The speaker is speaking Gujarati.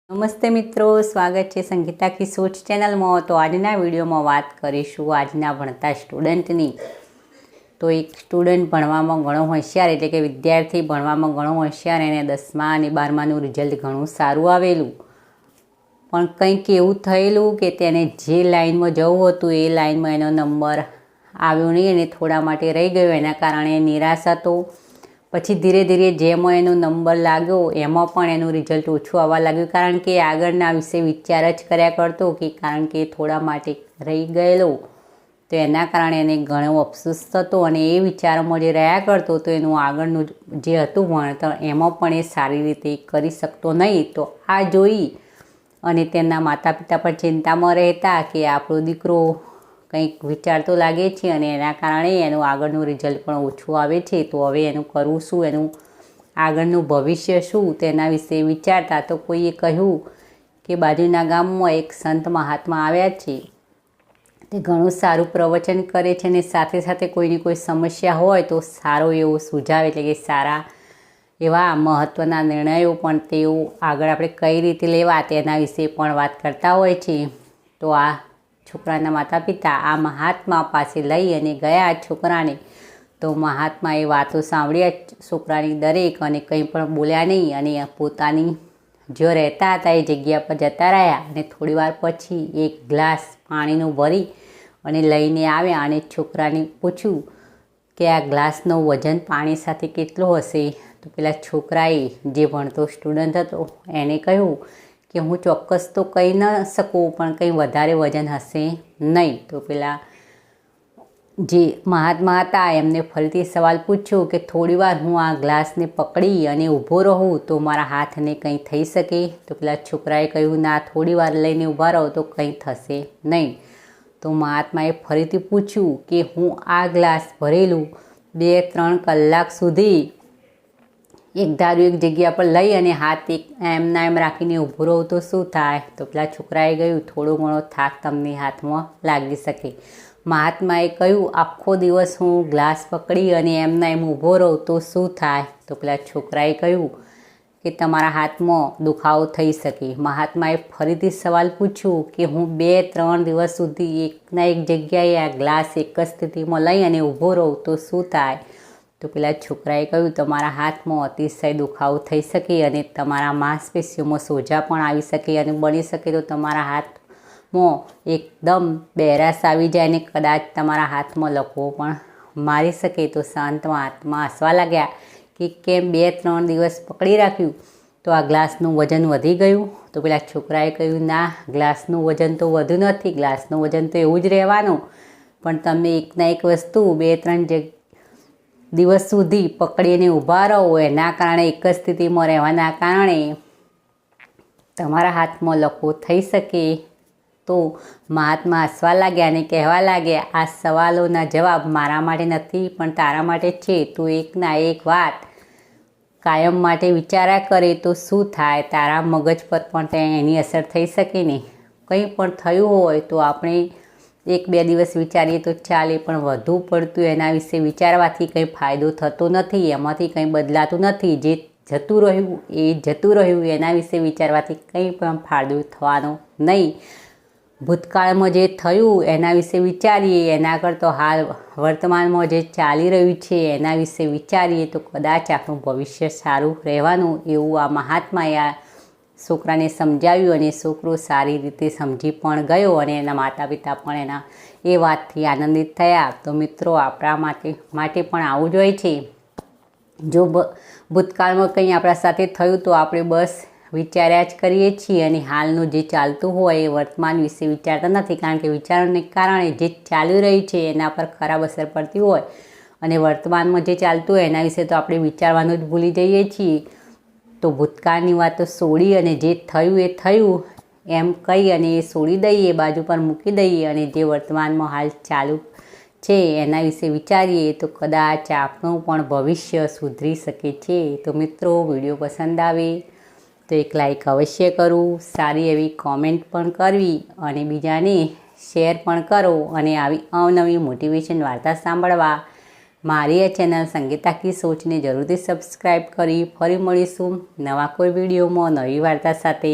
નમસ્તે મિત્રો, સ્વાગત છે સંગીતા કી સોચ ચેનલમાં। તો આજના વિડીયોમાં વાત કરીશું આજના ભણતા સ્ટુડન્ટની। તો એક સ્ટુડન્ટ ભણવામાં ઘણો હોશિયાર એટલે કે વિદ્યાર્થી ભણવામાં ઘણો હોશિયાર અને 10મા અને 12માનું રિઝલ્ટ ઘણું સારું આવેલું, પણ કંઈક એવું થયેલું કે તેને જે લાઇનમાં જવું હતું એ લાઇનમાં એનો નંબર આવ્યો નહીં અને થોડા માટે રહી ગયો। એના કારણે નિરાશ હતો। પછી ધીરે ધીરે જેમાં એનો નંબર લાગ્યો એમાં પણ એનું રિઝલ્ટ ઓછું આવવા લાગ્યું, કારણ કે આગળના વિશે વિચાર જ કર્યા કરતો કે કારણ કે થોડા માટે રહી ગયેલો તો એના કારણે એને ઘણો અફસોસ થતો અને એ વિચારમાં જે રહ્યા કરતો તો એનું આગળનું જે હતું ભણતર એમાં પણ એ સારી રીતે કરી શકતો નહીં। તો આ જોઈ અને તેના માતા પિતા પણ ચિંતામાં રહેતા કે આપણો દીકરો કંઈક વિચારતો લાગે છે અને એના કારણે એનું આગળનું રિઝલ્ટ પણ ઓછું આવે છે, તો હવે એનું કરવું શું, એનું આગળનું ભવિષ્ય શું, તેના વિશે વિચારતા તો કોઈએ કહ્યું કે બાજુના ગામમાં એક સંત મહાત્મા આવ્યા છે, તે ઘણું સારું પ્રવચન કરે છે અને સાથે સાથે કોઈની કોઈ સમસ્યા હોય તો સારો એવો સુઝાવ એટલે કે સારા એવા મહત્ત્વના નિર્ણયો પણ તેઓ આગળ આપણે કઈ રીતે લેવા તેના વિશે પણ વાત કરતા હોય છે। તો આ છોકરાના માતા પિતા આ મહાત્મા પાસે લઈ અને ગયા છોકરાને। તો મહાત્માએ વાતો સાંભળ્યા છોકરાની દરેક અને કંઈ પણ બોલ્યા નહીં અને પોતાની જો રહેતા હતા એ જગ્યા પર જતા રહ્યા અને થોડી વાર પછી એક ગ્લાસ પાણીનું ભરી અને લઈને આવ્યા અને છોકરાને પૂછ્યું કે આ ગ્લાસનું વજન પાણી સાથે કેટલું હશે? તો પેલા છોકરાએ જે ભણતો સ્ટુડન્ટ હતો એને કહ્યું કે હું ચોક્કસ તો કહી ન શકું, પણ કંઈ વધારે વજન હશે નહીં। તો પેલા જે મહાત્મા હતા એમને ફરીથી સવાલ પૂછ્યો કે થોડીવાર હું આ ગ્લાસને પકડી અને ઊભો રહું તો મારા હાથને કંઈ થઈ શકે? તો પેલા છોકરાએ કહ્યું ના, થોડીવાર લઈને ઊભા રહો તો કંઈ થશે નહીં। તો મહાત્માએ ફરીથી પૂછ્યું કે હું આ ગ્લાસ ભરેલું 2-3 કલાક સુધી એક ધારું એક જગ્યા પર લઈ અને હાથ એક એમના એમ રાખીને ઊભું રહું તો શું થાય? તો પેલા છોકરાએ કહ્યું થોડો ઘણો થાક તમને હાથમાં લાગી શકે। મહાત્માએ કહ્યું આખો દિવસ હું ગ્લાસ પકડી અને એમના એમ ઊભો રહું તો શું થાય? તો પેલા છોકરાએ કહ્યું કે તમારા હાથમાં દુખાવો થઈ શકે। મહાત્માએ ફરીથી સવાલ પૂછ્યું કે હું 2-3 દિવસ સુધી એકના એક જગ્યાએ આ ગ્લાસ એક જ સ્થિતિમાં લઈ અને ઊભો રહું તો શું થાય? તો પેલા છોકરાએ કહ્યું તમારા હાથમાં અતિશય દુખાવો થઈ શકે અને તમારા માંસપેશીઓમાં સોજા પણ આવી શકે અને બની શકે તો તમારા હાથમાં એકદમ બહેરાશ આવી જાય અને કદાચ તમારા હાથમાં લકવો પણ મારી શકે। તો શાંત મહાત્મા હસવા લાગ્યા કે કેમ 2-3 દિવસ પકડી રાખ્યું તો આ ગ્લાસનું વજન વધી ગયું? તો પેલા છોકરાએ કહ્યું ના, ગ્લાસનું વજન તો વધુ નથી, ગ્લાસનું વજન તો એવું જ રહેવાનું, પણ તમે એકના એક વસ્તુ 2-3 દિવસ સુધી પકડીને ઊભા રહો એના કારણે એક જ સ્થિતિમાં રહેવાના કારણે તમારા હાથમાં લકવો થઈ શકે। તો મહાત્મા હસવા લાગ્યા અને કહેવા લાગ્યા આ સવાલોના જવાબ મારા માટે નથી પણ તારા માટે છે। તું એકના એક વાત કાયમ માટે વિચાર્યા કરે તો શું થાય? તારા મગજ પર પણ એની અસર થઈ શકે ને। કંઈ પણ થયું હોય તો આપણે 1-2 દિવસ વિચારીએ તો ચાલે, પણ વધુ પડતું એના વિશે વિચારવાથી કંઈ ફાયદો થતો નથી, એમાંથી કંઈ બદલાતું નથી। જે જતું રહ્યું એ જતું રહ્યું, એના વિશે વિચારવાથી કંઈ પણ ફાયદો થવાનો નહીં। ભૂતકાળમાં જે થયું એના વિશે વિચારીએ એના કરતાં હાલ વર્તમાનમાં જે ચાલી રહ્યું છે એના વિશે વિચારીએ તો કદાચ આપણું ભવિષ્ય સારું રહેવાનું, એવું આ મહાત્માએ આ છોકરાને સમજાવ્યું અને છોકરો સારી રીતે સમજી પણ ગયો અને એના માતા પિતા પણ એના એ વાતથી આનંદિત થયા। તો મિત્રો આપણા માટે પણ આવું જ હોય છે। જો ભૂતકાળમાં કંઈ આપણા સાથે થયું તો આપણે બસ વિચાર્યા જ કરીએ છીએ અને હાલનું જે ચાલતું હોય એ વર્તમાન વિશે વિચારતા નથી, કારણ કે વિચારોને કારણે જે ચાલી રહ્યું છે એના પર ખરાબ અસર પડતી હોય અને વર્તમાનમાં જે ચાલતું હોય એના વિશે તો આપણે વિચારવાનું જ ભૂલી જઈએ છીએ। તો ભૂતકાળની વાતો છોડી અને જે થયું એ થયું એમ કહી અને એ છોડી દઈએ, બાજુ પર મૂકી દઈએ અને જે વર્તમાનમાં હાલ ચાલુ છે એના વિશે વિચારીએ તો કદાચ આપણું પણ ભવિષ્ય સુધરી શકે છે। તો મિત્રો વિડીયો પસંદ આવે તો એક લાઈક અવશ્ય કરવું, સારી એવી કોમેન્ટ પણ કરવી અને બીજાને શેર પણ કરો અને આવી અવનવી મોટિવેશન વાર્તા સાંભળવા મારી આ ચેનલ સંગીતા કી સોચને જરૂરથી સબસ્ક્રાઈબ કરી ફરી મળીશું નવા કોઈ વિડીયોમાં નવી વાર્તા સાથે।